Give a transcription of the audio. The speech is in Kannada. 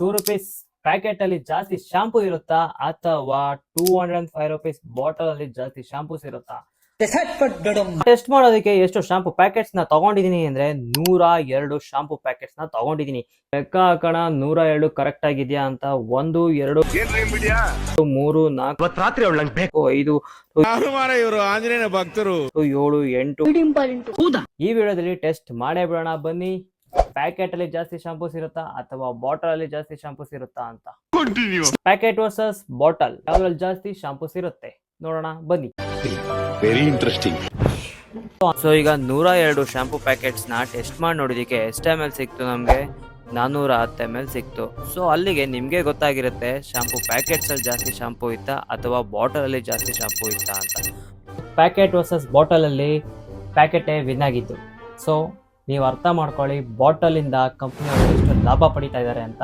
₹2 ಪ್ಯಾಕೆಟ್ ಅಲ್ಲಿ ಜಾಸ್ತಿ ಶಾಂಪೂ ಇರುತ್ತಾ ಅಥವಾ ₹205 ಬಾಟಲ್ ಅಲ್ಲಿ ಜಾಸ್ತಿ ಶಾಂಪೂಸ್ ಇರುತ್ತಾ? ಟೆಸ್ಟ್ ಮಾಡೋದಕ್ಕೆ ಎಷ್ಟು ಶಾಂಪೂ ಪ್ಯಾಕೆಟ್ಸ್ ನ ತಗೊಂಡಿದೀನಿ ಅಂದ್ರೆ 102 ಶಾಂಪೂ ಪ್ಯಾಕೆಟ್ಸ್ ನ ತಗೊಂಡಿದೀನಿ. ಲೆಕ್ಕ ಹಾಕೋಣ 102 ಕರೆಕ್ಟ್ ಆಗಿದ್ಯಾ ಅಂತ. 1 2 3 4 ರಾತ್ರಿ 5 ಇವರು ಆಂಜನೇಯ ಭಕ್ತರು 7 8. ಈ ವಿಡಿಯೋದಲ್ಲಿ ಟೆಸ್ಟ್ ಮಾಡೇ ಬಿಡೋಣ ಬನ್ನಿ. ಪ್ಯಾಕೆಟ್ ಅಲ್ಲಿ ಜಾಸ್ತಿ ಶಾಂಪೂಸ್ ಇರುತ್ತಾ ಅಥವಾ ಬಾಟಲ್ ಅಲ್ಲಿ ಜಾಸ್ತಿ ಶಾಂಪೂಸ್ ಇರುತ್ತಾ ಅಂತ. ಪ್ಯಾಕೆಟ್ ವರ್ಸಸ್ ಬಾಟಲ್ ಯಾವ್ದ್ರಲ್ಲಿ ಜಾಸ್ತಿ ಶಾಂಪೂಸ್ ಇರುತ್ತೆ ನೋಡೋಣ ಬನ್ನಿ. Very interesting. ಸೊ ಈಗ 102 ಶಾಂಪೂ ಪ್ಯಾಕೆಟ್ಸ್ ನ ಟೆಸ್ಟ್ ಮಾಡಿ ನೋಡಿದಕ್ಕೆ ಎಷ್ಟು ml ಸಿಕ್ತು ನಮ್ಗೆ? 410 ml ಸಿಕ್ತು. ಸೊ ಅಲ್ಲಿಗೆ ನಿಮ್ಗೆ ಗೊತ್ತಾಗಿರುತ್ತೆ ಶಾಂಪೂ ಪ್ಯಾಕೆಟ್ಸ್ ಅಲ್ಲಿ ಜಾಸ್ತಿ ಶಾಂಪೂ ಇತ್ತಾ ಅಥವಾ ಬಾಟಲ್ ಅಲ್ಲಿ ಜಾಸ್ತಿ ಶಾಂಪೂ ಇತ್ತಾ ಅಂತ. ಪ್ಯಾಕೆಟ್ ವರ್ಸಸ್ ಬಾಟಲ್ ಅಲ್ಲಿ ಪ್ಯಾಕೆಟ್ ವಿನ್ ಆಗಿತ್ತು. ಸೊ ನೀವು ಅರ್ಥ ಮಾಡ್ಕೊಳ್ಳಿ ಬಾಟಲ್ ಇಂದ ಕಂಪ್ನಿಯವರು ಎಷ್ಟು ಲಾಭ ಪಡಿತಾ ಇದ್ದಾರೆ ಅಂತ.